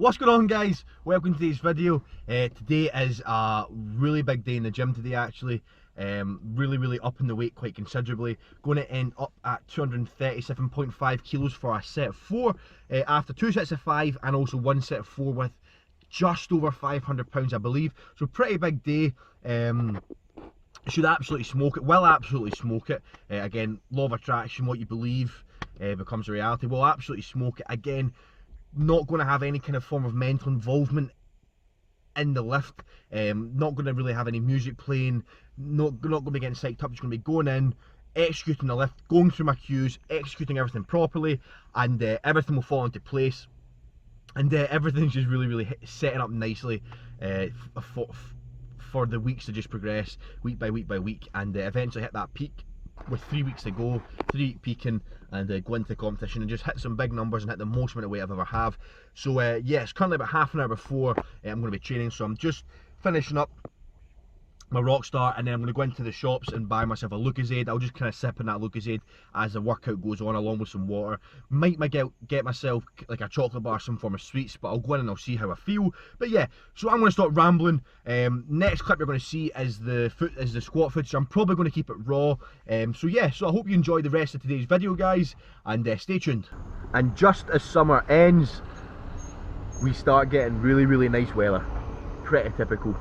What's going on, guys? Welcome to today's video. Today is a really big day in the gym today, actually. Really up in the weight quite considerably. Going to end up at 237.5 kilos for a set of 4 after 2 sets of 5 and also 1 set of 4 with just over 500 pounds, I believe. So pretty big day. Should absolutely smoke it, will absolutely smoke it. Again, law of attraction, what you believe becomes a reality. We'll absolutely smoke it. Again, not going to have any kind of form of mental involvement in the lift. Not going to really have any music playing. Not going to be getting psyched up. Just going to be going in, executing the lift, going through my cues, executing everything properly, and everything will fall into place. And everything's just really setting up nicely for the weeks to just progress week by week, and eventually hit that peak with 3 weeks to go, 3 week peaking, and go into the competition and just hit some big numbers and hit the most amount of weight I've ever have. So yeah, it's currently about half an hour before I'm going to be training, so I'm just finishing up my Rockstar, and then I'm going to go into the shops and buy myself a Lucozade. I'll just kind of sip on that Lucozade as the workout goes on, along with some water. Might get myself like a chocolate bar, some form of sweets, but I'll go in and I'll see how I feel. But yeah, so I'm going to stop rambling. Next clip you're going to see is the squat footage. So I'm probably going to keep it raw. So yeah, so I hope you enjoy the rest of today's video, guys, and stay tuned. And just as summer ends, we start getting really nice weather. Pretty typical.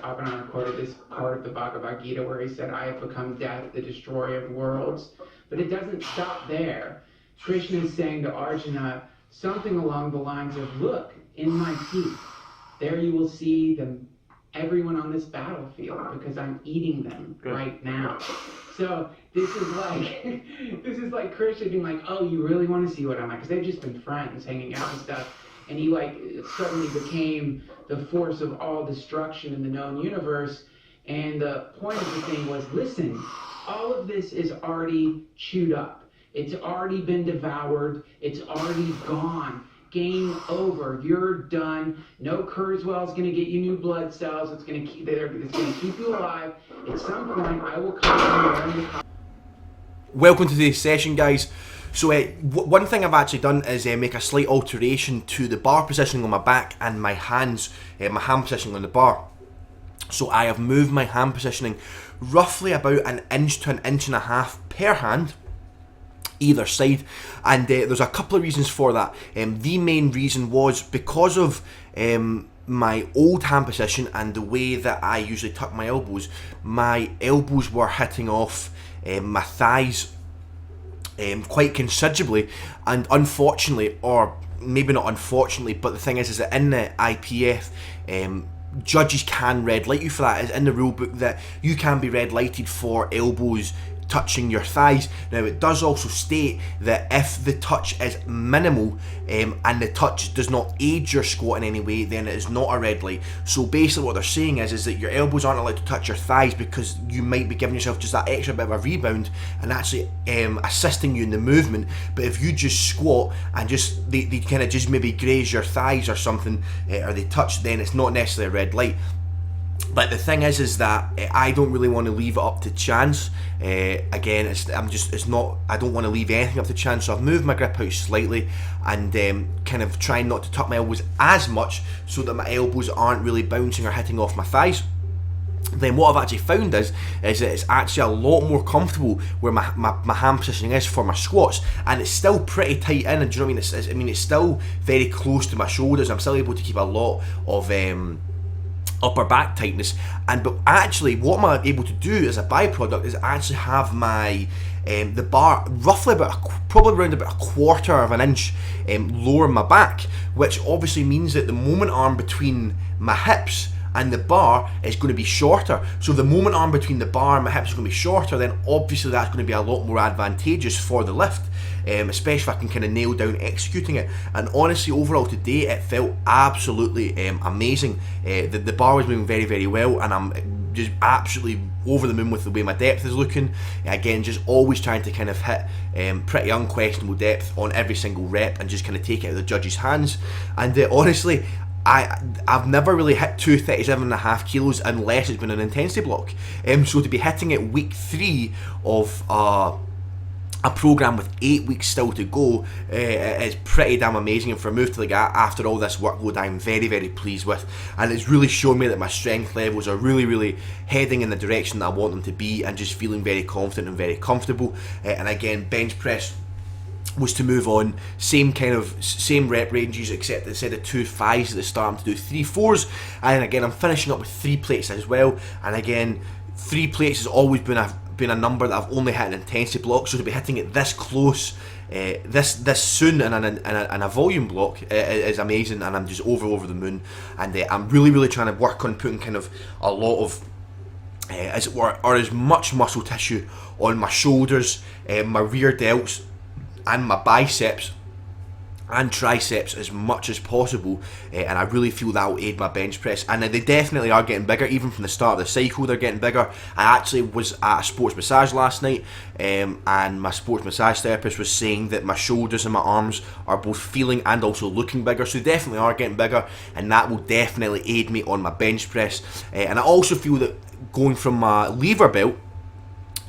Abhinav quoted this part of the Bhagavad Gita where he said, "I have become death, the destroyer of worlds." But it doesn't stop there. Krishna is saying to Arjuna something along the lines of, "Look, in my teeth, there you will see everyone on this battlefield, because I'm eating them right now." So this is like Krishna being like, "Oh, you really want to see what I'm like?" Because they've just been friends, hanging out and stuff. And he suddenly became the force of all destruction in the known universe. And the point of the thing was, listen, all of this is already chewed up. It's already been devoured. It's already gone. Game over. You're done. No Kurzweil's going to get you new blood cells. It's going to keep you alive. At some point, I will come and learn. Welcome to today's session, guys. So one thing I've actually done is make a slight alteration to the bar positioning on my back and my hands, my hand positioning on the bar. So I have moved my hand positioning roughly about an inch to an inch and a half per hand, either side, and there's a couple of reasons for that. The main reason was because of my old hand position and the way that I usually tuck my elbows were hitting off my thighs quite considerably, and unfortunately, or maybe not unfortunately, but the thing is that in the IPF, judges can red light you for that. It's in the rule book that you can be red lighted for elbows touching your thighs. Now it does also state that if the touch is minimal and the touch does not aid your squat in any way, then it is not a red light. So basically what they're saying is that your elbows aren't allowed to touch your thighs, because you might be giving yourself just that extra bit of a rebound and actually assisting you in the movement. But if you just squat and just they kind of just maybe graze your thighs or something, or they touch, then it's not necessarily a red light. But the thing is that I don't really want to leave it up to chance. Again, I don't want to leave anything up to chance. So I've moved my grip out slightly and kind of trying not to tuck my elbows as much, so that my elbows aren't really bouncing or hitting off my thighs. Then what I've actually found is that it's actually a lot more comfortable where my hand positioning is for my squats, and it's still pretty tight in. And do you know what I mean? It's still very close to my shoulders. I'm still able to keep a lot of upper back tightness, but actually what I'm able to do as a byproduct is actually have my the bar roughly probably around about a quarter of an inch lower my back, which obviously means that the moment arm between my hips and the bar is going to be shorter. So the moment arm between the bar and my hips is going to be shorter, then obviously that's going to be a lot more advantageous for the lift, especially if I can kind of nail down executing it. And honestly, overall today it felt absolutely amazing. The bar was moving very well, and I'm just absolutely over the moon with the way my depth is looking. Again, just always trying to kind of hit pretty unquestionable depth on every single rep and just kind of take it out of the judges' hands. And honestly, I've never really hit 237.5 kilos unless it's been an intensity block. So to be hitting it week 3 of a program with 8 weeks still to go is pretty damn amazing, and for a move to like after all this workload, I'm very, very pleased with, and it's really shown me that my strength levels are really, really heading in the direction that I want them to be, and just feeling very confident and very comfortable. And again, bench press was to move on, same rep ranges, except instead of 2 5s at the start, I'm to do 3 4s, and again I'm finishing up with 3 plates as well. And again, 3 plates has always been a number that I've only hit an intensity block, so to be hitting it this close, this soon in a volume block is amazing, and I'm just over the moon. And I'm really, really trying to work on putting kind of a lot of as it were, or as much muscle tissue on my shoulders, my rear delts, and my biceps and triceps as much as possible, and I really feel that will aid my bench press. And they definitely are getting bigger, even from the start of the cycle they're getting bigger. I actually was at a sports massage last night, and my sports massage therapist was saying that my shoulders and my arms are both feeling and also looking bigger, so they definitely are getting bigger, and that will definitely aid me on my bench press. And I also feel that going from my lever belt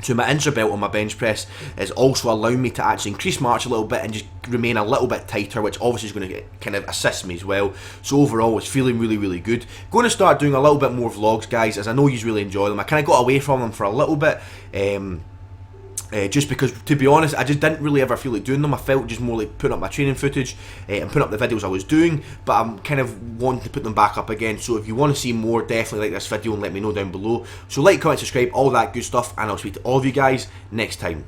to my inter belt on my bench press is also allowing me to actually increase my arch a little bit and just remain a little bit tighter, which obviously is going to kind of assist me as well. So overall, it's feeling really, really good. Going to start doing a little bit more vlogs, guys, as I know you really enjoy them. I kind of got away from them for a little bit, just because, to be honest, I just didn't really ever feel like doing them. I felt just more like putting up my training footage and putting up the videos I was doing, but I'm kind of wanting to put them back up again. So if you want to see more, definitely like this video and let me know down below. So like, comment, subscribe, all that good stuff, and I'll speak to all of you guys next time.